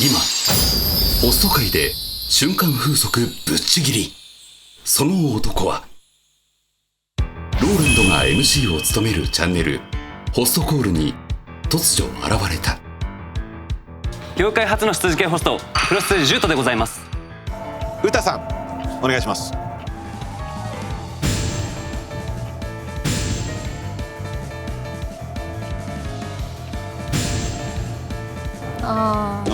今ホスト界で瞬間風速ぶっちぎり。その男はローランドが MC を務めるチャンネルホストコールに突如現れた。業界初の羊系ホストプロステージジュートでございます。歌さんお願いします。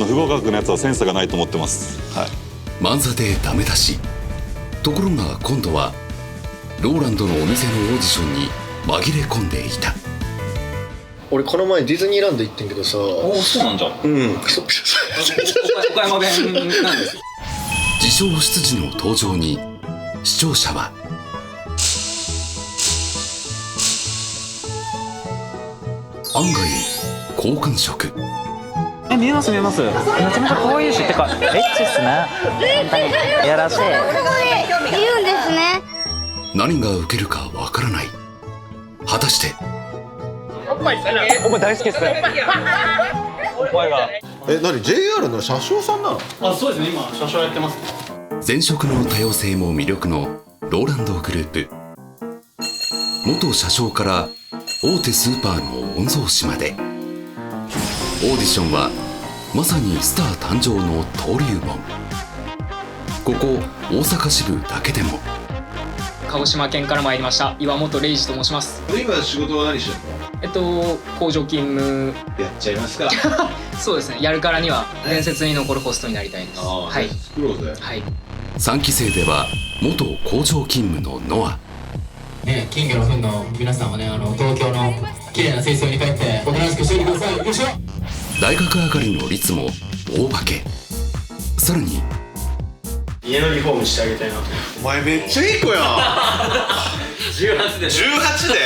不合格のやつはセンスがないと思ってます。はい。漫才でダメ出し。ところが今度はローランドのお店のオーディションに紛れ込んでいた。俺この前ディズニーランド行ってんけどさ。おお、そうなんじゃ。岡山弁なんですよ。自称執事の登場に視聴者は案外好感触。見えます見えます。めちゃめちゃ可愛いし、てかエッチっすね。本当にやらしい。言うんですね。何が受けるかわからない。果たしておっぱい大好きっす。おっぱいが。何 JR の車掌さんなの？あ、そうですね。今車掌やってます。前職の多様性も魅力のローランドグループ。元車掌から大手スーパーの御曹司まで、オーディションはまさにスター誕生の登竜門。ここ大阪支部だけでも鹿児島県から参りました岩本礼二と申します。今仕事は何してんの？工場勤務。やっちゃいますか。そうですね。やるからには伝説に残るホストになりたいです。はい。作ろうぜ。はい。3期生では元工場勤務のノア。ね、金魚の糞の皆さんはね、東京の綺麗な水槽に帰っておとなしくしていてください。よいしょ。大学上がりの率も大化け。さらに家のリフォームしてあげたいなと。お前めっちゃいい子やん。18で。18で？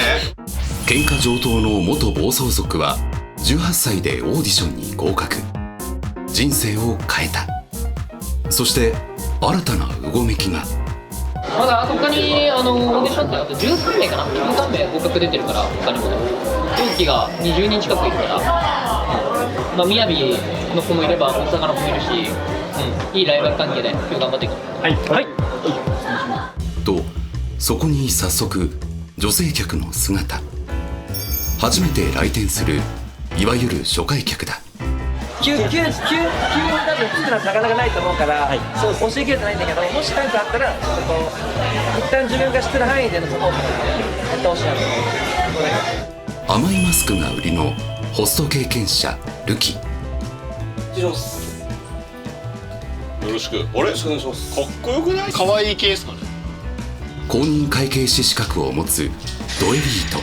喧嘩上等の元暴走族は18歳でオーディションに合格。人生を変えた。そして新たなうごめきが。まだ他にオーディションってあと13名かな。13名合格出てるから他にも。同期が20人近くいるから。まあ雅の子もいれば大阪の子もいるし、いいライバル関係で今日頑張っていこう。はいはい。とそこに早速女性客の姿。初めて来店するいわゆる初回客だ。急に多分作るのはなかなかないと思うから、そう教えきれてないんだけど、もし何かあったらちょっとこう一旦自分が知ってる範囲でのサポートをやってほしいなと思う。甘いマスクが売りのホスト経験者ルキ。よろしく。あれ？よろしくお願いします。かっこよくない？可愛い系ですかね。公認会計士資格を持つドエリート。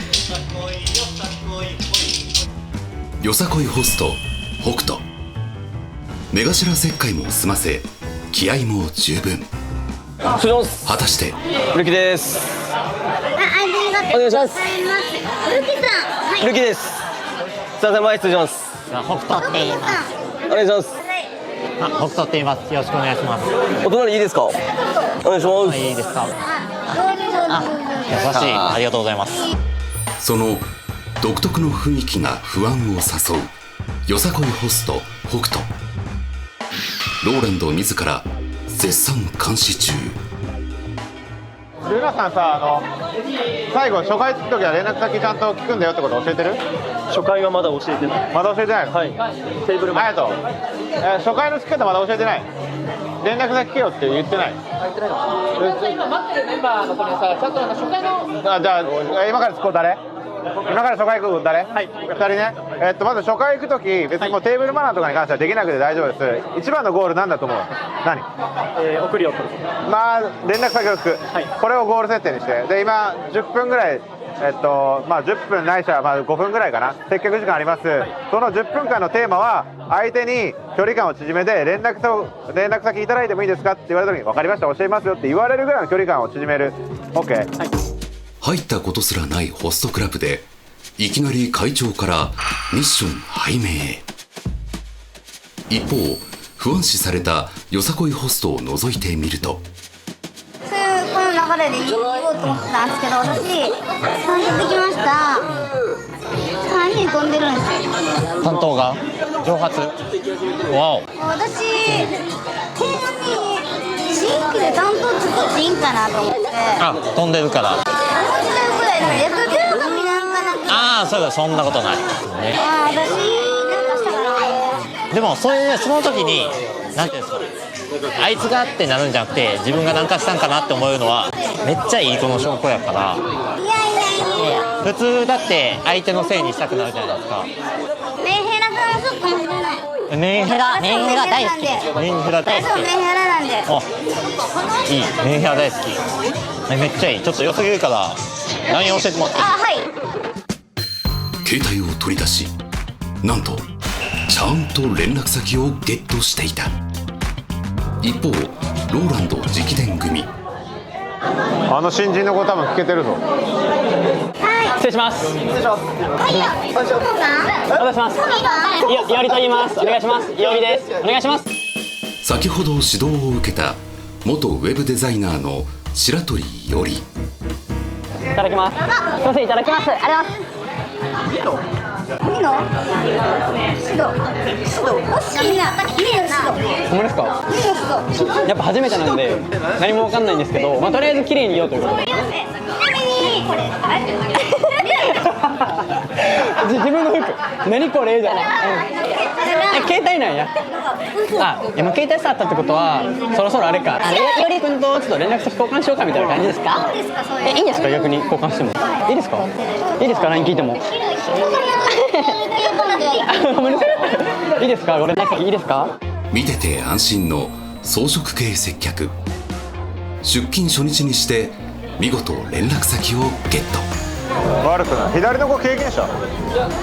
よさこいホスト北斗。目頭切開も済ませ気合も十分。果たしてルキです。お願いします。ルキさん。ルキです。すいません、前失礼します。北斗って言います。お願いします。北斗って言います。よろしくお願いします。お隣いいですか？お願いします。いいですか？優しい。ありがとうございます。その独特の雰囲気が不安を誘うよさこいホスト北斗。ローランド自ら絶賛監視中。ルナさんさ、最後初回つくときは連絡先ちゃんと聞くんだよってこと教えてる？初回はまだ教えてない。まだ教えてないの？はい。テーブルまありがとう。初回の聞き方まだ教えてない。連絡先聞けよって言ってない。今待ってるメンバーの子にさ、ちゃんと初回の。じゃあ今から聞こう誰？今から初回行く誰？はい。2人ね。まず初回行くとき別にもうテーブルマナーとかに関してはできなくて大丈夫です。一番のゴールなんだと思う？何？送りを取る。まあ連絡先を聞く。はい。これをゴール設定にして。で今10分ぐらい。まあ10分ないしはまあ5分ぐらいかな。接客時間あります。その10分間のテーマは相手に距離感を縮めて連絡先いただいてもいいですかって言われた時に分かりました教えますよって言われるぐらいの距離感を縮める。 OK。 はい。入ったことすらないホストクラブでいきなり会長からミッション拝命へ。一方不安視されたよさこいホストを覗いてみると、そういうこの流れで言おうと思ってたんですけど、私30できました。3人飛んでるんですよ。担当が上発。わお。私新規で担当作っていいんかなと思って。あ、飛んでるから。面白いぐらいの役業神なんかなって。ああ、そうだ、そんなことない。ね、ああ、私なんかしたから。でもその時になんていうんですか、あいつがってなるんじゃなくて自分が何かしたんかなって思うのはめっちゃいい子の証拠やから。普通だって相手のせいにしたくなるじゃないですか。メンヘラさんそうかもしれない。メンヘラ大好き。メンヘラ大好き。そう、メンヘラなんで。あ、いい、メンヘラ大好き。めっちゃいい。ちょっと良すぎるから LINE 教えてもらっていい？あ、はい。携帯を取り出し、なんとちゃんと連絡先をゲットしていた。一方ローランド直伝組、あの新人の子多分聞けてるぞ。失礼します。はい。お父さん。お願いします。いおりと言います。お願いします。いおりです。お願いします。先ほど指導を受けた元ウェブデザイナーの白鳥いおり。いただきます。すみません、いただきます。ありがとうございます。いいの？指導。みんな、ほんまですか？やっぱ初めてなんで何もわかんないんですけど、まあとりあえず綺麗に言おうということで。自分の服、何これじゃない。携帯なんや。あ、いやもう携帯触ったってことはそろそろあれか。いおり君とちょっと連絡先交換しようかみたいな感じですか？いいんですか？逆に交換してもいいですか？いいですか？ LINE 聞いても。いいですか？ご連絡先いいですか？見てて安心の装飾系接客。出勤初日にして見事連絡先をゲット。悪くない。左の子経験者？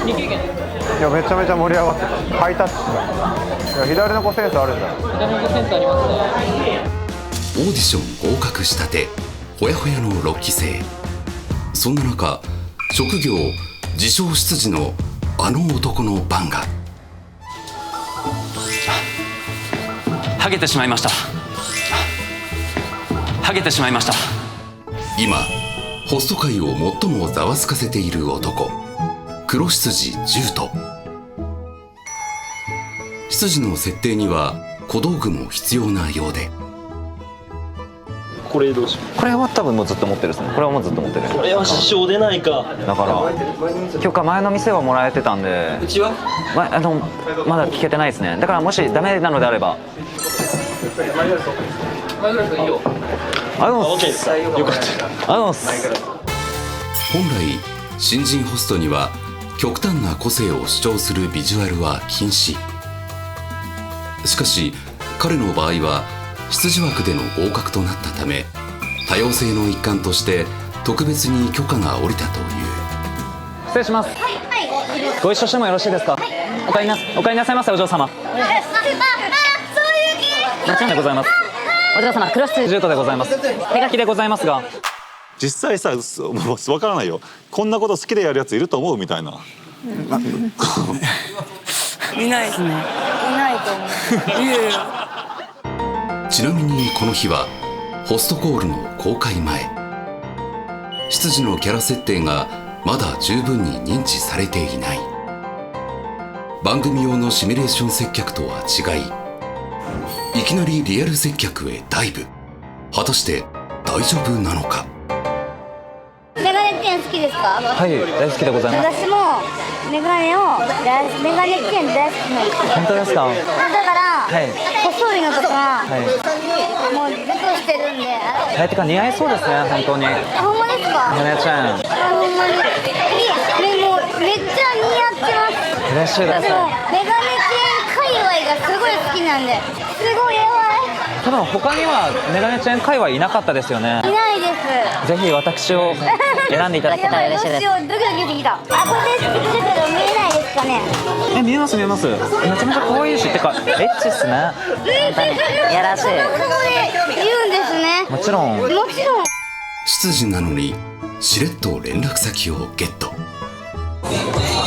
未経験。いや、めちゃめちゃ盛り上がってた。ハイタッチ。いや、左の子センスあるんだ。左のセンスありますね。オーディション合格したてほやほやの6期生。そんな中職業自称執事のあの男の番が。ハゲてしまいました。ハゲてしまいました。今ホスト界を最もざわつかせている男、黒執事ジュート。執事の設定には小道具も必要なようで。これどうしよう。これは多分もうずっと持ってるですね。これはもうずっと持ってる。これは支障出ないか。だから許可前の店はもらえてたんで。うちはまだ聞けてないですね。だからもしダメなのであれば。あのオッケーです。よかった。本来新人ホストには極端な個性を主張するビジュアルは禁止。しかし彼の場合は執事枠での合格となったため、多様性の一環として特別に許可が下りたという。失礼します。ご一緒してもよろしいですか？お帰りなさいませ、お嬢様。そういう気。もちろんでございます。お嬢様、黒室ジュートでございます。手書きでございますが。実際さ、わからないよ。こんなこと好きでやるやついると思うみたいな。いないですね。いないと思う。ちなみにこの日はホストコールの公開前。執事のキャラ設定がまだ十分に認知されていない。番組用のシミュレーション接客とは違い、いきなりリアル接客へダイブ。果たして大丈夫なのか。メガネ店好きですか？はい、大好きでございます。私もメガネ店大好きなんですよ。本当ですか？だから、細いのとか、もうずっとしてるんで。てか似合いそうですね、本当に。ほんまですか？メガネちゃん。ほんまに。もうめっちゃ似合ってます。嬉しいです。でもメガネ店界隈がすごい好きなんで、すごいやばい。多分他にはメガネチェーン界隈いなかったですよね。いないです。ぜひ私を選んでいただけたら嬉しいです。どうしよう、ドキドキしてきた。あ、これで作るけど見えないですかね。見えます見えます。めちゃめちゃ可愛いし、てかエッチっすね。やらしい。ここで言うんですね。もちろん。もちろん。執事なのにしれっと連絡先をゲット。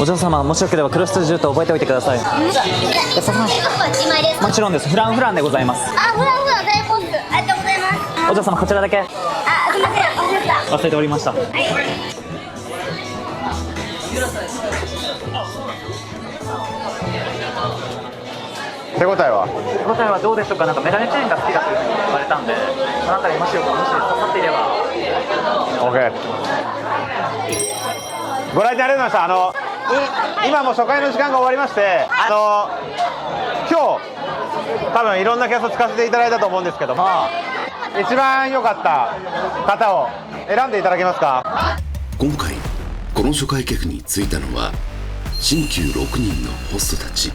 お嬢様、もしよければ黒質ジュート覚えておいてください。もちろんです。フランでございます。あ、フラン大好物。ありがとうございます。お嬢様、こちらだけ。あ、すみません、忘れておりました。はい。手応えは手応えはどうでしょうか。なんかメガネチェーンが好きだというふうに言われたんで、そのあたりもし刺さっていれば。OK。ご来店ありがとうございました。今もう初回の時間が終わりまして、今日多分いろんなキャスト使わせていただいたと思うんですけども、一番良かった方を選んでいただけますか。今回この初回客に就いたのは新旧6人のホストたち。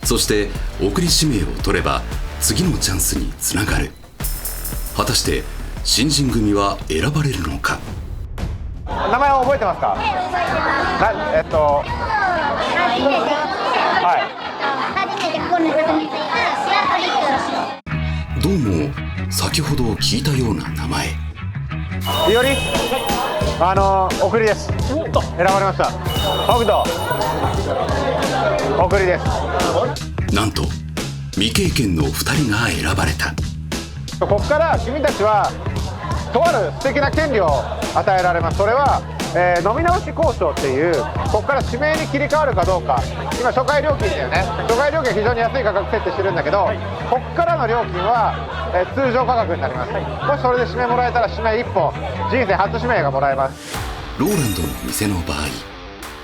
そして送り指名を取れば次のチャンスにつながる。果たして新人組は選ばれるのか。名前を覚えてますか。どうも先ほど聞いたような名前。いおり、送りです。選ばれました。北斗、送りです。なんと未経験の2人が選ばれた。ここから君たちはとある素敵な権利を与えられます。それは、飲み直し交渉っていう、ここから指名に切り替わるかどうか。今初回料金だよね。初回料金は非常に安い価格設定してるんだけど、ここからの料金は、通常価格になります。もしそれで指名もらえたら指名1本、人生初指名がもらえます。ローランドの店の場合、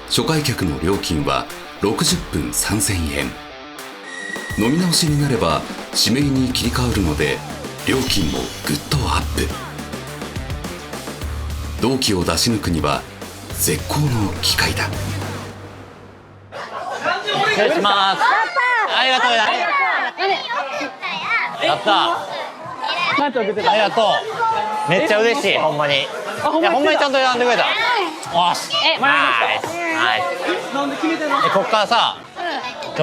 初回客の料金は60分3000円。飲み直しになれば指名に切り替わるので料金もぐっとアップ。同期を出し抜くには絶好の機会だ。失礼します。ありがとうございます。やった。ありがとう。めっちゃ嬉しい、ほんまに。いや、ほんまにちゃんと選んでくれた。よし。はい。なんで決めてんの？こっからさ、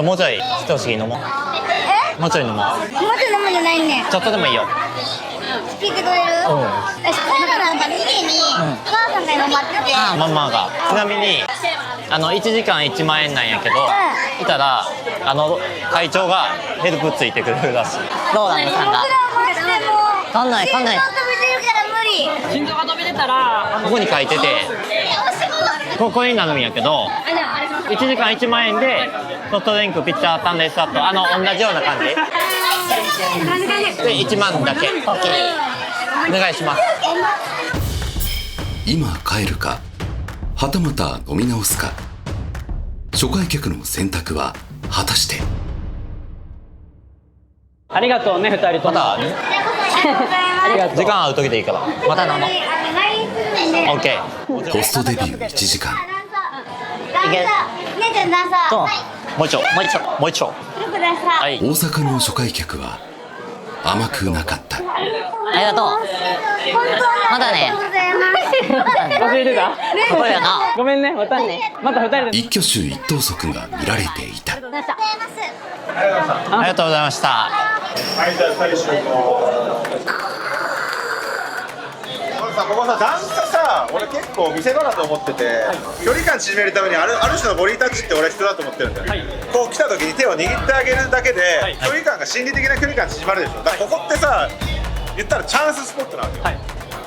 もうちょい一口飲もう。もうちょい飲もう。もうちょい飲むんじゃないね。ちょっとでもいいよ。聞いてくれる？今度なんか家にお母さんが飲まってて。ママが。ちなみに1時間1万円なんやけど、いたら会長がヘルプついてくれるらしい。ローランドさんが。かんない。心臓飛びてるから無理。心臓が飛び出たらここに書いてて、ここになるんやけど、1時間1万円でソフトドリンク、ピッチャー、タンデースタット、同じような感じで1万だけ。お願いします。今帰るかはたまた飲み直すか。初回客の選択は果たして。ありがとうね、2人とも。また時間合う時でいいからまた飲もう。 OK。 ホストデビュー1時間。もう一丁。大阪の初回客は甘くなかった。ありがとう。まだね。忘れてた。そうやな。ごめんね。またね。また2人で。一挙手一投足が見られていた。ありがとうございました。はい、じゃあ最終の。ここさ、段差さ、俺結構見せ場だと思ってて、距離感縮めるためにある種のボディタッチって俺必要だと思ってるんだよ、こう来た時に手を握ってあげるだけで、距離感が心理的な距離感縮まるでしょ。だからここってさ、言ったらチャンススポットなわけよ、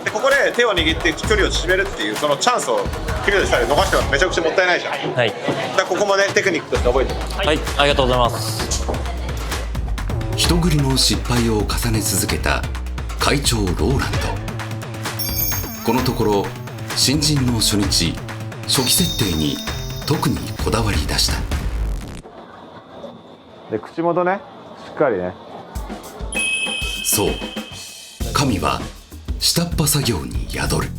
でここで手を握って距離を縮めるっていうそのチャンスを君たち2人逃してはめちゃくちゃもったいないじゃん、だからここもねテクニックとして覚えてる。はい、ありがとうございます。人繰りの失敗を重ね続けた会長ローランド。このところ新人の初日初期設定に特にこだわり出した。で口元ね、しっかりね。そう、神は下っ端作業に宿る。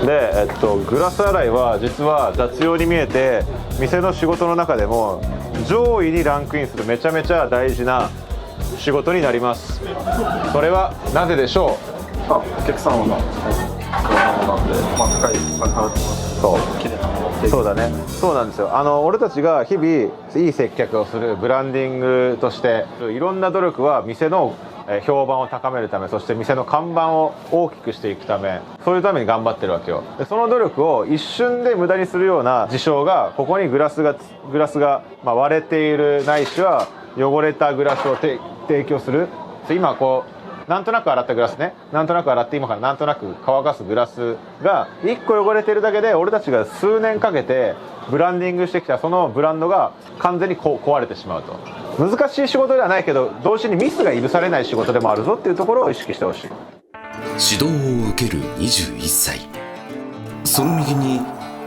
で、グラス洗いは実は雑用に見えて店の仕事の中でも上位にランクインするめちゃめちゃ大事な仕事になります。それはなぜでしょう？お客様がなんで、高いお金払ってます。そうだね。そうなんですよ。俺たちが日々いい接客をするブランディングとしていろんな努力は店の評判を高めるため、そして店の看板を大きくしていくため、そういうために頑張ってるわけよ。でその努力を一瞬で無駄にするような事象が、ここにグラスが、割れているないしは汚れたグラスを提供する。今こうなんとなく洗ったグラスね、なんとなく洗って今からなんとなく乾かすグラスが1個汚れてるだけで、俺たちが数年かけてブランディングしてきたそのブランドが完全に壊れてしまうと。難しい仕事ではないけど同時にミスが許されない仕事でもあるぞっていうところを意識してほしい。指導を受ける21歳。その右に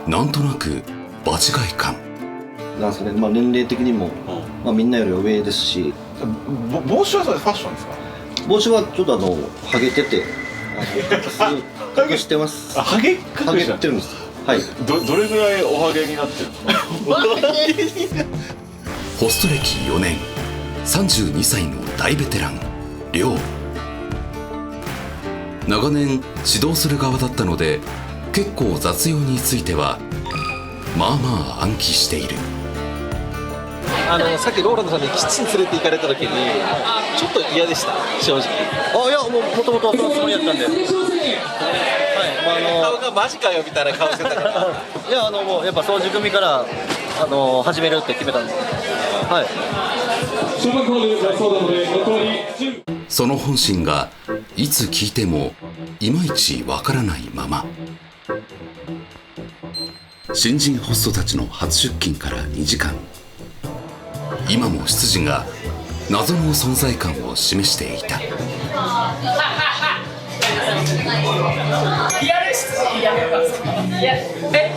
なんとなく場違い感。なんですかね、年齢的にも、みんなより上ですし。帽子はそれファッションですか？帽子はちょっとハゲてて隠してます。ハゲてるんです。はい。どれぐらいおハゲになってるんですか？ホスト歴4年32歳の大ベテラン亮。長年指導する側だったので結構雑用についてはまあまあ暗記している。さっきローランドさんにキッチン連れて行かれた時にちょっと嫌でした、正直。いや、もともとそのつもりやったんで、はい、顔がマジかよみたいな顔してたからいや、もうやっぱ掃除組から始めるって決めたんで、はい。その本心がいつ聞いてもいまいちわからないまま。新人ホストたちの初出勤から2時間。今も執事が謎の存在感を示していた。リアル執事やめようか。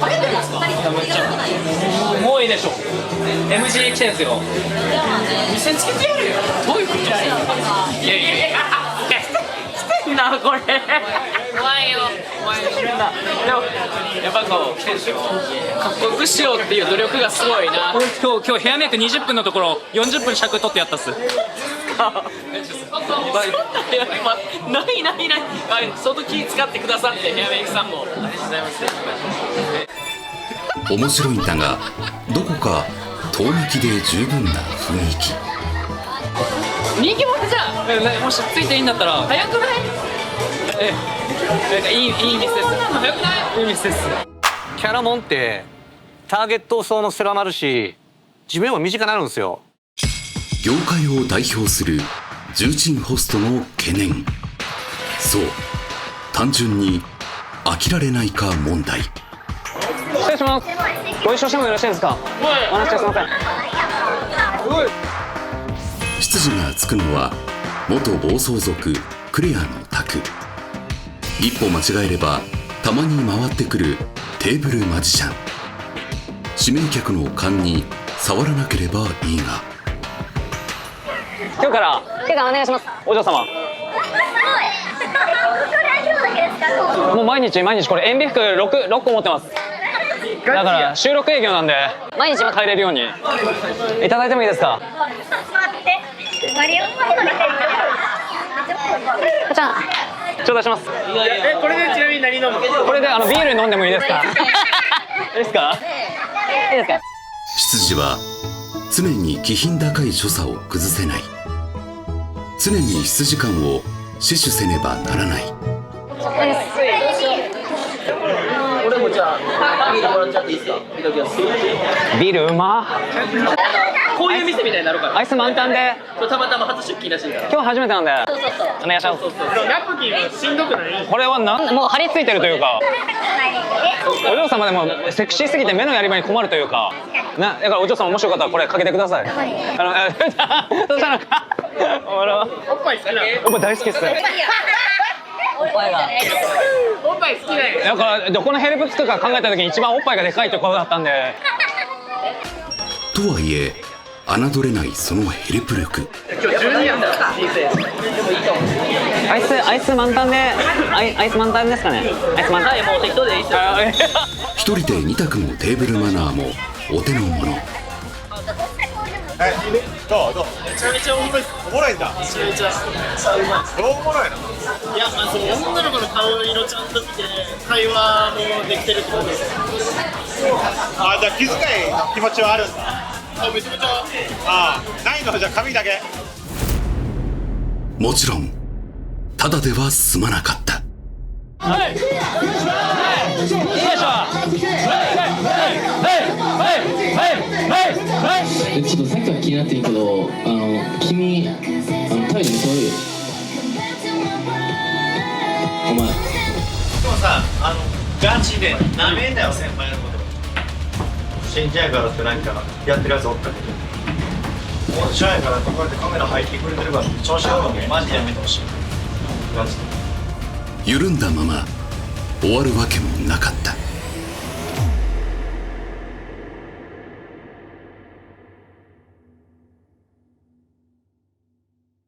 ハゲてるんですか？もういいでしょ。MG 来てんすよ。見せつけてやるよ。どういうこと？いやしてんなこれ。怖いよ。お前してんな。でもやっぱこう来てるでしょ。かっこよくしようっていう努力がすごいな。今日ヘアメイク20分のところ40分尺取ってやったっす。ない相当気使ってくださってヘアメイクさんもありがとうございます。面白いんだがどこか遠巻きで十分な雰囲気。人気者じゃん。もしついていいんだったら早くない？いい店です。早くない？いい店です。キャラモンってターゲット層も狭まるし寿命も短くなるんですよ。業界を代表する重鎮ホストの懸念。そう単純に飽きられないか問題。失礼します。ご一緒してもよろしいですか？お話しすいません。執事がつくのは元暴走族クレアの宅。一歩間違えればたまに回ってくるテーブルマジシャン。指名客の勘に触らなければいいが。今日からお願いします。お嬢様。もう毎日これ塩ビ服6個持ってます。だから収録営業なんで毎日帰れるようにいただいてもいいですか？じゃあ頂戴します。これでちなみに何飲む？これでビール飲んでもいいですか？いいですか？いいですか？執事は常に気品高い所作を崩せない。常に羊感を死守せねばならない。俺もじゃあビールもらっちゃっていいですか？ビールうま。こういう店みたいになるから。アイス満タンで。たまたま初出勤らしいから。今日初めてなんで。お願いします。ナプキンはしんどくない？これはもう張り付いてるというか。お嬢様でもセクシーすぎて目のやり場に困るというか。だからお嬢様もしよかったらこれかけてください。そしたらおっぱい好きなの？おっぱい大好きっす。おっぱい好きなの？だからどこのヘルプつくか考えた時に一番おっぱいがでかいところだったんで。とはいえ侮れないそのヘルプ力。今日12やんだ人生。アイス満タンでアイス満タンですかね。アイス満タン。もう適当でいいっすよ。一人で2択のテーブルマナーもお手の物。どうめちゃめちゃおもろいっす。おもろいんだ。めちゃめちゃうまい。どうおもろいの？いや、その女の子の顔色ちゃんと見て会話もできてるってことです。じゃあ気遣いの気持ちはあるんだ。めちゃめちゃないの？じゃあ髪だけ。もちろんただでは済まなかった。はい。よいしょ。ちょっとさっきから気になってるけど、君態度見せ悪いよ。お前。でもさ、ガチでなめんだよ先輩のこと。死んじゃうからってなんかやってるやつおったけど。もう知らんからこうやってカメラ入ってくれてるから調子悪いのマジでやめてほしい。緩んだまま終わるわけもなかった。